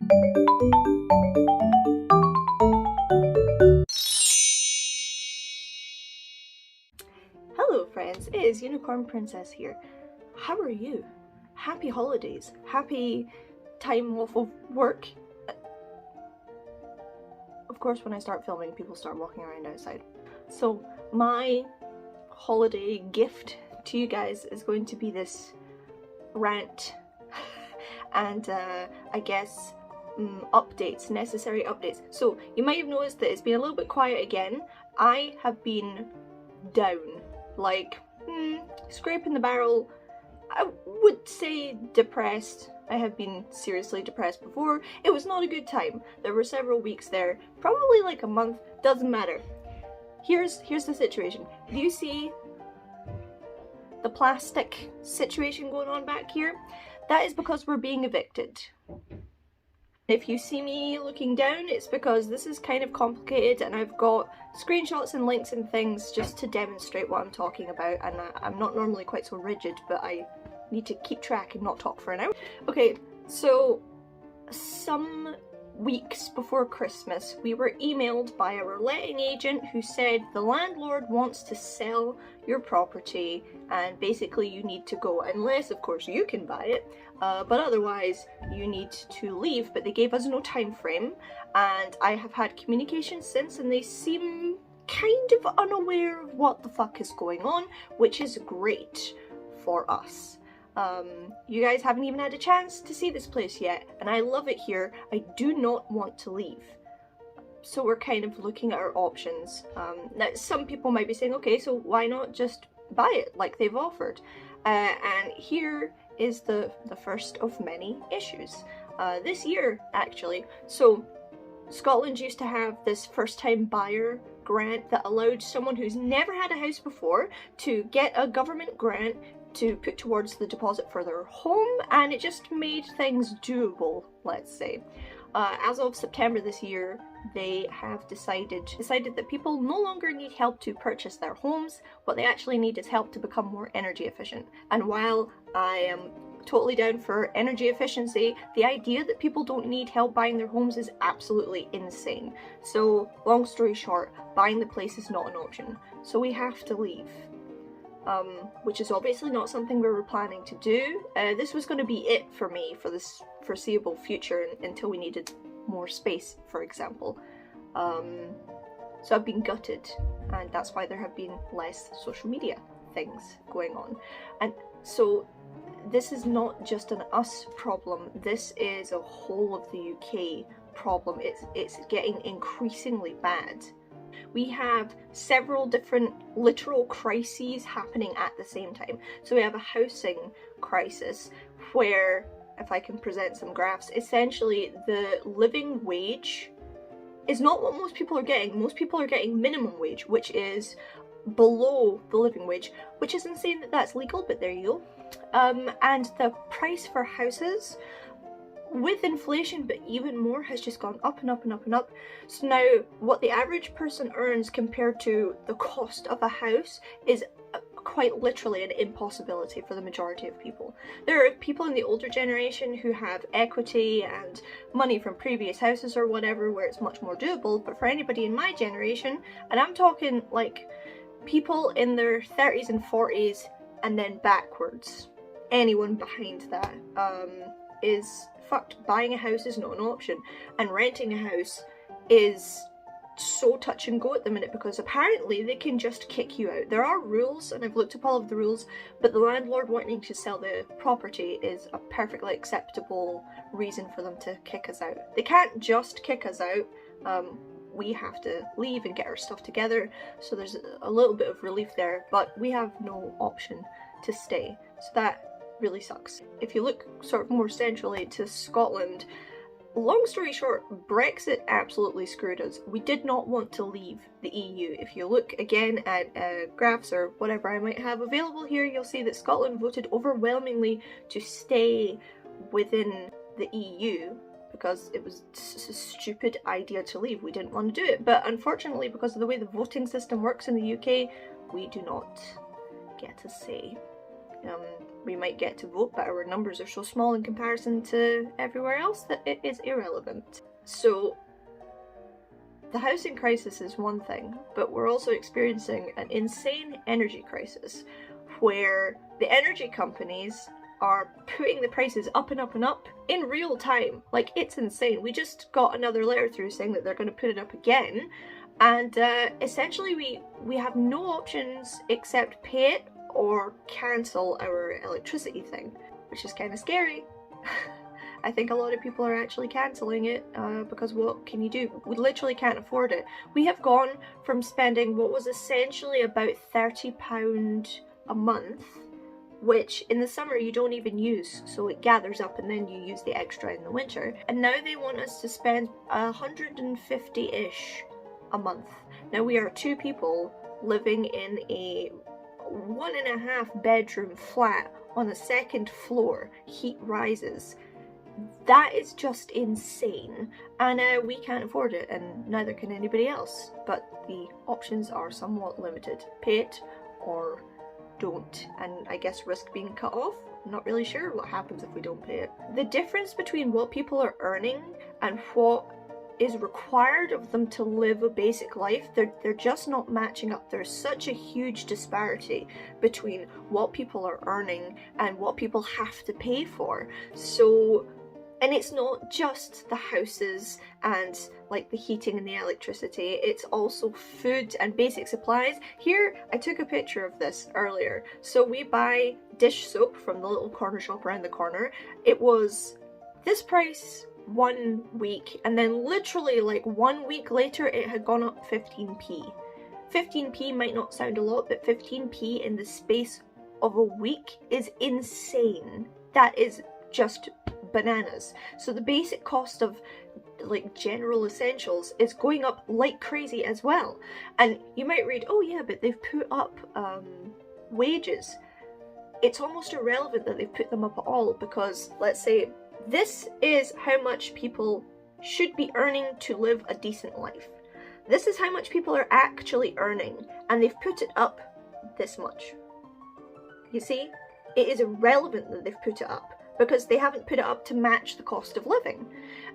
Hello friends, it is Unicorn Princess here. How are you? Happy holidays. Happy time off of work. Of course, when I start filming, people start walking around outside. So my holiday gift to you guys is going to be this rant and I guess updates, necessary updates. So you might have noticed that it's been a little bit quiet again. I have been down, like scraping the barrel. I would say depressed. I have been seriously depressed before. It was not a good time. There were several weeks there, probably like a month, doesn't matter. Here's the situation. Do you see the plastic situation going on back here? That is because we're being evicted. If you see me looking down, it's because this is kind of complicated and I've got screenshots and links and things just to demonstrate what I'm talking about, and I'm not normally quite so rigid, but I need to keep track and not talk for an hour. Okay, so some weeks before Christmas we were emailed by our letting agent who said the landlord wants to sell your property and basically you need to go, unless of course you can buy it, but otherwise you need to leave. But they gave us no time frame, and I have had communication since and they seem kind of unaware of what the fuck is going on, which is great for us. You guys haven't even had a chance to see this place yet, and I love it here. I do not want to leave. So we're kind of looking at our options. Now some people might be saying, okay, so why not just buy it like they've offered? And here is the first of many issues. This year, actually. So Scotland used to have this first-time buyer grant that allowed someone who's never had a house before to get a government grant to put towards the deposit for their home, and it just made things doable, let's say. As of September this year, they have decided that people no longer need help to purchase their homes. What they actually need is help to become more energy efficient. And while I am totally down for energy efficiency, the idea that people don't need help buying their homes is absolutely insane. So, long story short, buying the place is not an option. So we have to leave. Which is obviously not something we were planning to do. This was going to be it for me for this foreseeable future until we needed more space, for example. So I've been gutted, and that's why there have been less social media things going on. And so this is not just an us problem, this is a whole of the UK problem. It's getting increasingly bad. We have several different literal crises happening at the same time. So we have a housing crisis where, if I can present some graphs, essentially the living wage is not what most people are getting. Most people are getting minimum wage, which is below the living wage, which is insane that that's legal, but there you go. And the price for houses, with inflation but even more, has just gone up and up and up and up. So now what the average person earns compared to the cost of a house is quite literally an impossibility for the majority of people. There are people in the older generation who have equity and money from previous houses or whatever where it's much more doable, but for anybody in my generation, and I'm talking like people in their 30s and 40s and then backwards, anyone behind that is fucked. Buying a house is not an option, and renting a house is so touch and go at the minute because apparently they can just kick you out. There are rules, and I've looked up all of the rules, but the landlord wanting to sell the property is a perfectly acceptable reason for them to kick us out. They can't just kick us out. We have to leave and get our stuff together, so there's a little bit of relief there, but we have no option to stay. So that really sucks. If you look sort of more centrally to Scotland, long story short, Brexit absolutely screwed us. We did not want to leave the EU. If you look again at graphs or whatever I might have available here, you'll see that Scotland voted overwhelmingly to stay within the EU because it was a stupid idea to leave. We didn't want to do it, but unfortunately, because of the way the voting system works in the UK, we do not get a say. we might get to vote, but our numbers are so small in comparison to everywhere else that it is irrelevant. So the housing crisis is one thing, but we're also experiencing an insane energy crisis where the energy companies are putting the prices up and up and up in real time. Like, it's insane. We just got another letter through saying that they're going to put it up again, and essentially we have no options except pay it or cancel our electricity thing, which is kind of scary. I think a lot of people are actually cancelling it because what can you do? We literally can't afford it. We have gone from spending what was essentially about £30 a month, which in the summer you don't even use, so it gathers up and then you use the extra in the winter. And now they want us to spend 150-ish a month. Now we are 2 people living in a 1.5 bedroom flat on the 2nd floor. Heat rises. That is just insane, and we can't afford it, and neither can anybody else. But the options are somewhat limited. Pay it or don't, and I guess risk being cut off. I'm not really sure what happens if we don't pay it. The difference between what people are earning and what is required of them to live a basic life, they're just not matching up. There's such a huge disparity between what people are earning and what people have to pay for. So, and it's not just the houses and like the heating and the electricity, it's also food and basic supplies. Here, I took a picture of this earlier. So we buy dish soap from the little corner shop around the corner. It was this price 1 week, and then literally like 1 week later it had gone up 15p. 15p might not sound a lot, but 15p in the space of a week is insane. That is just bananas. So the basic cost of like general essentials is going up like crazy as well. And you might read, oh yeah, but they've put up wages. It's almost irrelevant that they've put them up at all, because let's say this is how much people should be earning to live a decent life. This is how much people are actually earning, and they've put it up this much. You see, it is irrelevant that they've put it up, because they haven't put it up to match the cost of living.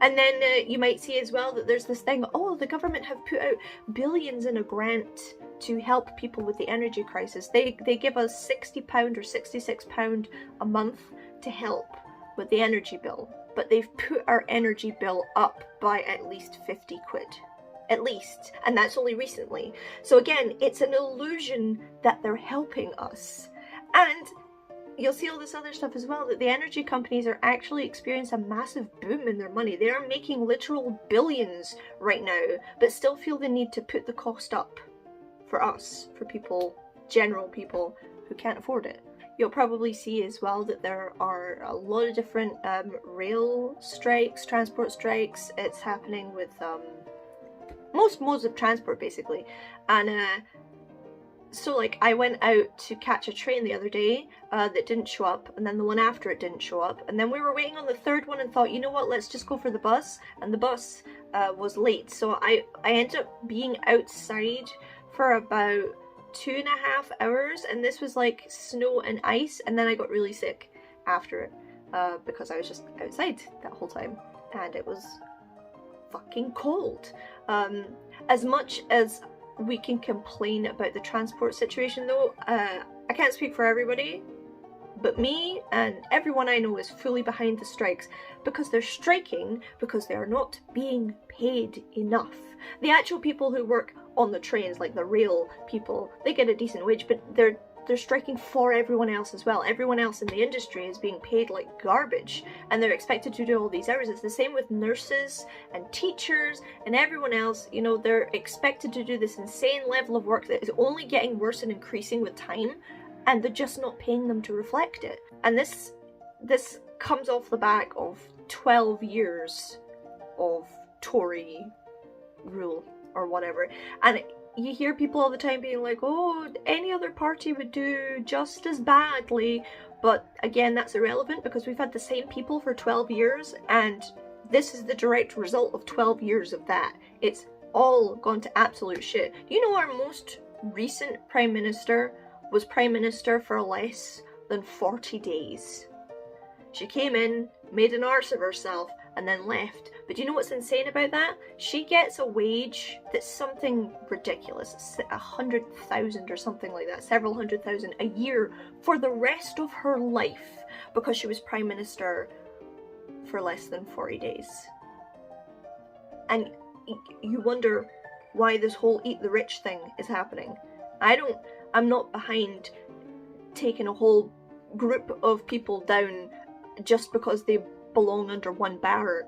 And then you might see as well that there's this thing, oh, the government have put out billions in a grant to help people with the energy crisis. They give us £60 or £66 a month to help with the energy bill, but they've put our energy bill up by at least 50 quid. At least, and that's only recently. So again, it's an illusion that they're helping us. And you'll see all this other stuff as well, that the energy companies are actually experiencing a massive boom in their money. They are making literal billions right now, but still feel the need to put the cost up for us, for people, general people who can't afford it. You'll probably see as well that there are a lot of different rail strikes, transport strikes. It's happening with most modes of transport basically. And so like I went out to catch a train the other day that didn't show up, and then the one after it didn't show up, and then we were waiting on the third one and thought, you know what, let's just go for the bus, and the bus was late. So I ended up being outside for about 2.5 hours, and this was like snow and ice, and then I got really sick after it because I was just outside that whole time, and it was fucking cold. As much as we can complain about the transport situation though, I can't speak for everybody, but me and everyone I know is fully behind the strikes, because they're striking because they are not being paid enough. The actual people who work on the trains, like the rail people, they get a decent wage, but they're striking for everyone else as well. Everyone else in the industry is being paid like garbage, and they're expected to do all these hours. It's the same with nurses and teachers and everyone else. You know, they're expected to do this insane level of work that is only getting worse and increasing with time, and they're just not paying them to reflect it. And this comes off the back of 12 years of Tory rule or whatever. And you hear people all the time being like, oh, any other party would do just as badly. But again, that's irrelevant, because we've had the same people for 12 years, and this is the direct result of 12 years of that. It's all gone to absolute shit. Do you know our most recent Prime Minister was Prime Minister for less than 40 days. She came in, made an arse of herself, and then left. But do you know what's insane about that? She gets a wage that's something ridiculous. It's 100,000 or something like that, several 100,000 a year for the rest of her life because she was Prime Minister for less than 40 days. And you wonder why this whole eat the rich thing is happening. I'm not behind taking a whole group of people down just because they belong under one banner.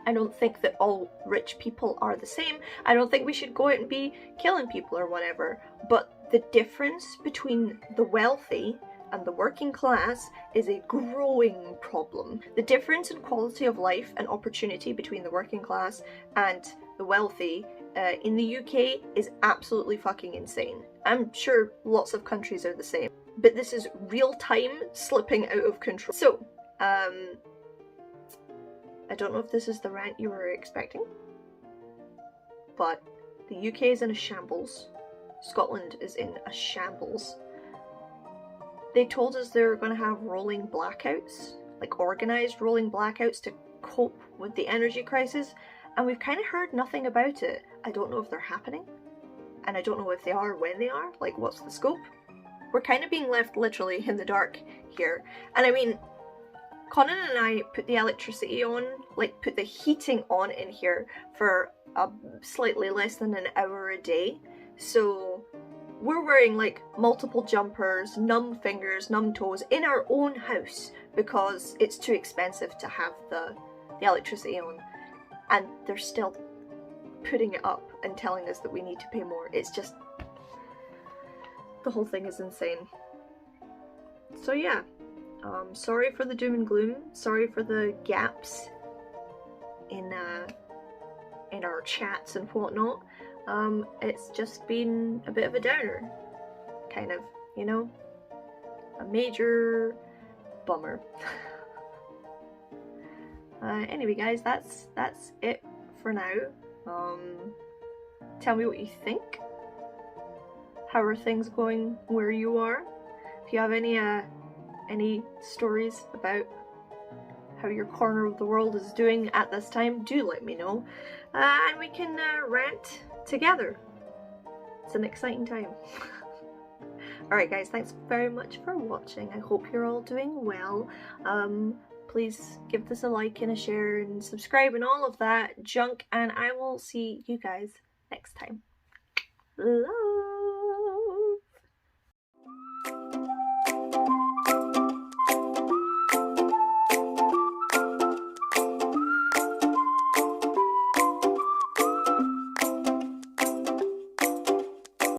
I don't think that all rich people are the same. I don't think we should go out and be killing people or whatever. But the difference between the wealthy and the working class is a growing problem. The difference in quality of life and opportunity between the working class and the wealthy in the UK is absolutely fucking insane. I'm sure lots of countries are the same, but this is real time slipping out of control. So, I don't know if this is the rant you were expecting, but the UK is in a shambles. Scotland is in a shambles. They told us they were going to have rolling blackouts, like organised rolling blackouts to cope with the energy crisis, and we've kind of heard nothing about it. I don't know if they're happening, and I don't know if they are, when they are, like what's the scope. We're kind of being left literally in the dark here. And I mean, Conan and I put the electricity on, like put the heating on in here for slightly less than an hour a day. So we're wearing like multiple jumpers, numb fingers, numb toes in our own house because it's too expensive to have the electricity on. And they're still putting it up and telling us that we need to pay more. It's just, the whole thing is insane. So yeah, sorry for the doom and gloom. Sorry for the gaps in our chats and whatnot. It's just been a bit of a downer, kind of, you know, a major bummer. Anyway, guys, that's it for now. Tell me what you think. How are things going where you are? If you have any stories about how your corner of the world is doing at this time, do let me know, and we can rant together. It's an exciting time. Alright guys, thanks very much for watching. I hope you're all doing well. Please give this a like and a share and subscribe and all of that junk, and I will see you guys next time. Love.